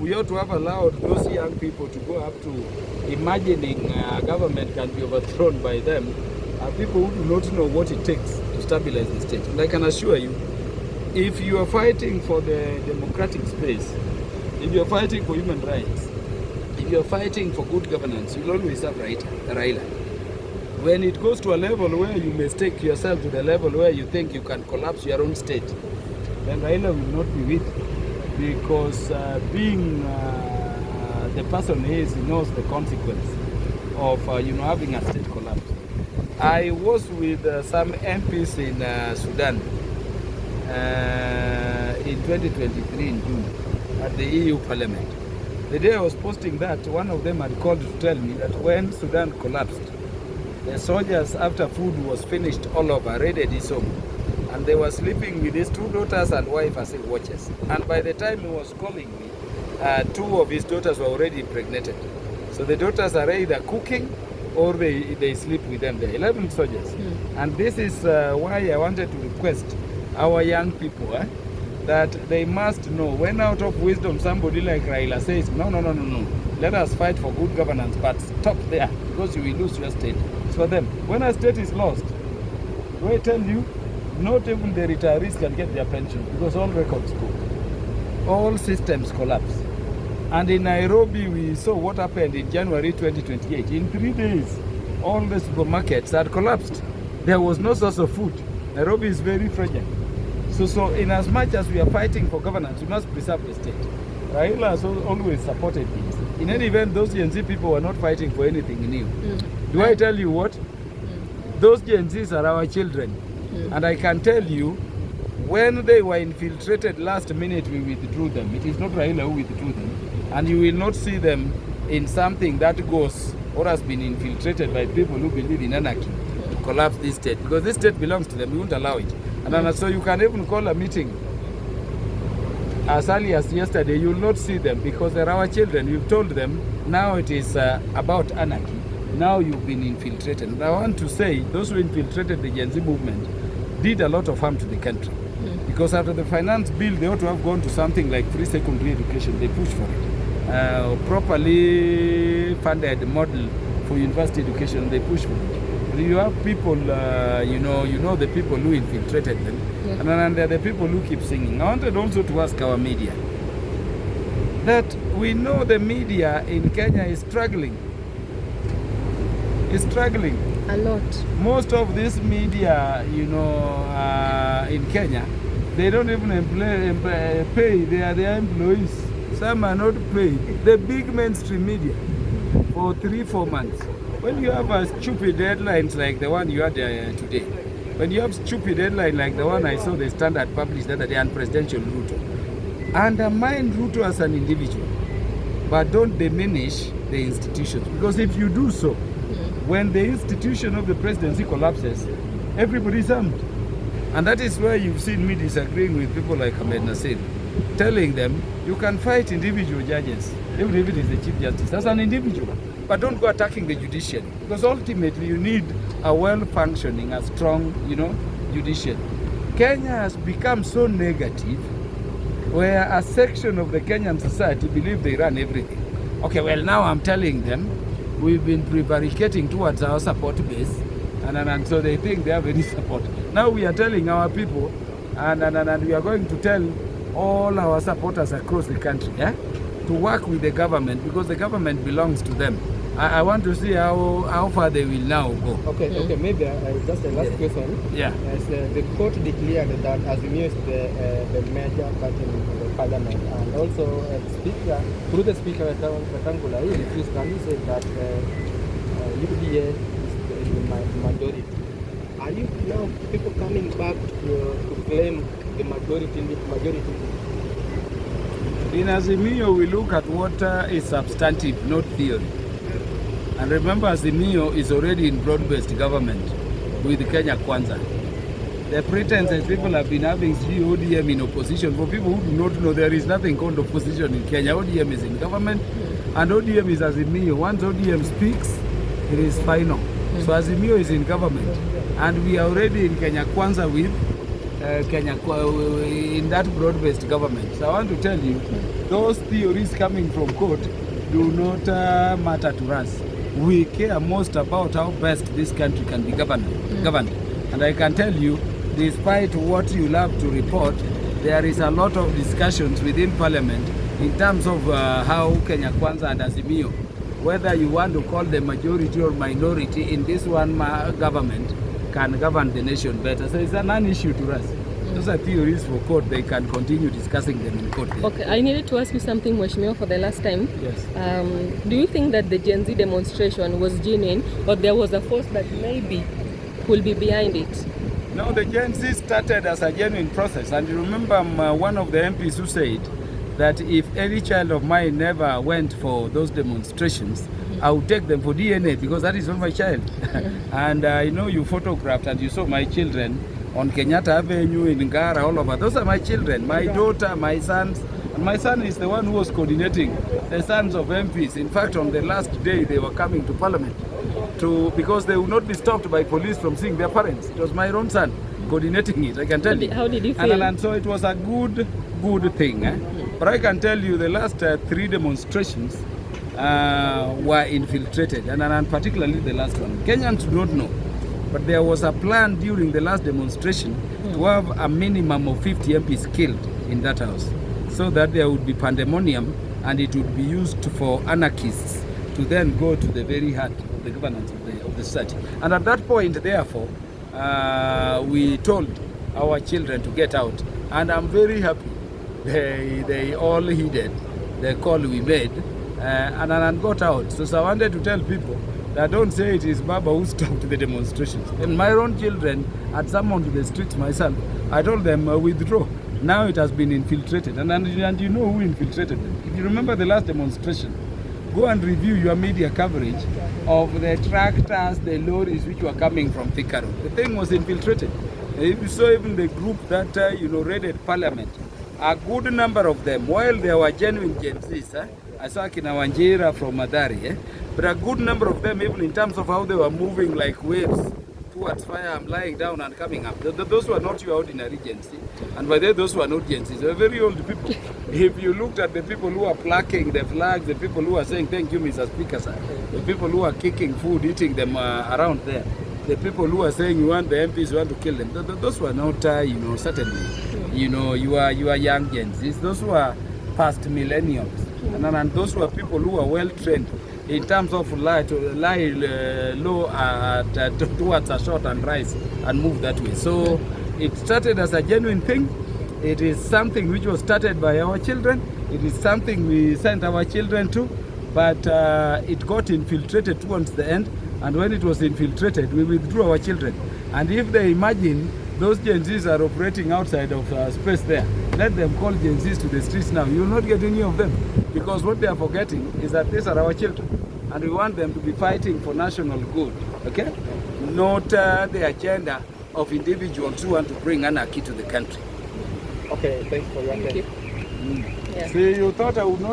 we ought to have allowed those young people to go up to imagining government can be overthrown by them, people who do not know what it takes to stabilize the state. And I can assure you, if you are fighting for the democratic space, if you are fighting for human rights, if you are fighting for good governance, you'll always have Raila. When it goes to a level where you mistake yourself to the level where you think you can collapse your own state, then Raila will not be with you. Because being the person he is, he knows the consequence of having a state collapse. I was with some MPs in Sudan in 2023 in June at the EU Parliament. The day I was posting that, one of them had called to tell me that when Sudan collapsed, the soldiers, after food was finished all over, raided his home. And they were sleeping with his 2 daughters and wife as watches. And by the time he was calling me, 2 of his daughters were already impregnated. So the daughters are either cooking or they sleep with them. They're 11 soldiers. And this is why I wanted to request our young people that they must know, when out of wisdom somebody like Raila says, no, let us fight for good governance, but stop there, because you will lose your state. It's for them. When a state is lost, do I tell you, not even the retirees can get their pension, because all records go. All systems collapse. And in Nairobi, we saw what happened in January 2028. In 3 days, all the supermarkets had collapsed. There was no source of food. Nairobi is very fragile. So in as much as we are fighting for governance, we must preserve the state. Raila has always supported this. In any event, those Gen Z people are not fighting for anything new. Do I tell you what? Those Gen Zs are our children. And I can tell you, when they were infiltrated last minute, we withdrew them. It is not Raila who withdrew them. And you will not see them in something that goes or has been infiltrated by people who believe in anarchy to collapse this state. Because this state belongs to them. We won't allow it. And so you can even call a meeting as early as yesterday. You will not see them because they're our children. You've told them now it is about anarchy. Now you've been infiltrated. And I want to say those who infiltrated the Gen Z movement did a lot of harm to the country. Because after the finance bill, they ought to have gone to something like free secondary education. They pushed for it. Properly funded model for university education, they pushed for it. You have people, you know the people who infiltrated them, and they're the people who keep singing. I wanted also to ask our media that we know the media in Kenya is struggling. It's struggling a lot. Most of this media, in Kenya, they don't even pay their employees. Some are not paid. The big mainstream media for 3-4 months. When you have a stupid headlines like the one you had today, when you have stupid headline like the one I saw the Standard published the other day on Presidential Ruto, undermine Ruto as an individual, but don't diminish the institutions. Because if you do so, when the institution of the presidency collapses, everybody's harmed. And that is where you've seen me disagreeing with people like Ahmed Nasir, telling them you can fight individual judges, even if it is the Chief Justice, as an individual. But don't go attacking the judiciary, because ultimately you need a well-functioning, a strong, judiciary. Kenya has become so negative, where a section of the Kenyan society believe they run everything. Okay, well now I'm telling them, we've been prevaricating towards our support base, and so they think they have any support. Now we are telling our people, and we are going to tell all our supporters across the country, to work with the government, because the government belongs to them. I want to see how far they will now go. Okay, maybe just a last question. Yeah. As the court declared that Azimio is the major party in the parliament, and also through the speaker Wetangula, he refused, and he said that UDA is the majority. Are you now people coming back to claim the majority? In Azimio, we look at what is substantive, not theory. And remember, Azimio is already in broad-based government with Kenya Kwanza. The pretense that people have been having ODM in opposition, for people who do not know, there is nothing called opposition in Kenya. ODM is in government, and ODM is Azimio. Once ODM speaks, it is final. So Azimio is in government, and we are already in Kenya Kwanza with Kenya in that broad-based government. So I want to tell you, those theories coming from court do not matter to us. We care most about how best this country can be governed. And I can tell you, despite what you love to report, there is a lot of discussions within Parliament in terms of how Kenya Kwanza and Azimio, whether you want to call the majority or minority in this one government, can govern the nation better. So it's a non-issue to us. Those are theories for court. They can continue discussing them in court. Okay, I needed to ask you something, Mheshimiwa, for the last time. Yes. Do you think that the Gen Z demonstration was genuine, or there was a force that maybe could be behind it? No, the Gen Z started as a genuine process. And you remember one of the MPs who said that if any child of mine never went for those demonstrations, I would take them for DNA because that is not my child. And I know you photographed and you saw my children on Kenyatta Avenue, in Ngara, all over. Those are my children, my daughter, my sons. And my son is the one who was coordinating the sons of MPs. In fact, on the last day they were coming to Parliament because they would not be stopped by police from seeing their parents. It was my own son coordinating it, I can tell you. How did you feel? And so it was a good thing. But I can tell you the last 3 demonstrations were infiltrated, and particularly the last one. Kenyans do not know, but there was a plan during the last demonstration to have a minimum of 50 MPs killed in that house, so that there would be pandemonium and it would be used for anarchists to then go to the very heart of the governance of the society. And at that point, therefore, we told our children to get out, and I'm very happy they all heeded the call we made and got out. So I wanted to tell people that don't say it is Baba who stopped the demonstrations. And my own children had summoned to the streets myself. I told them withdraw. Now it has been infiltrated, and you know who infiltrated them. If you remember the last demonstration, go and review your media coverage of the tractors, the lorries which were coming from Thika Road. The thing was infiltrated. If you saw even the group that raided Parliament, a good number of them, while there were genuine Gen Zs, I saw Kina Wanjira from Madari, but a good number of them, even in terms of how they were moving like waves towards fire, I'm lying down and coming up. Those were not your ordinary Gen Z. And by the way, those were not Gen Zs. They were very old people. If you looked at the people who are plucking the flags, the people who are saying, thank you, Mr. Speaker, sir, the people who are kicking food, eating them around there, the people who are saying you want the MPs, you want to kill them, those were not, certainly, you are young Gen Zs. Those were past millennials. And those were people who are well trained in terms of lie low towards a short and rise and move that way. So it started as a genuine thing. It is something which was started by our children. It is something we sent our children to, but it got infiltrated towards the end. And when it was infiltrated, we withdrew our children. And if they imagine those Gen Zs are operating outside of space there, let them call Gen Zs to the streets now. You will not get any of them, because what they are forgetting is that these are our children, and we want them to be fighting for national good, okay? Not the agenda of individuals who want to bring anarchy to the country. Okay, thanks for your attention. Yeah. See, you thought I would not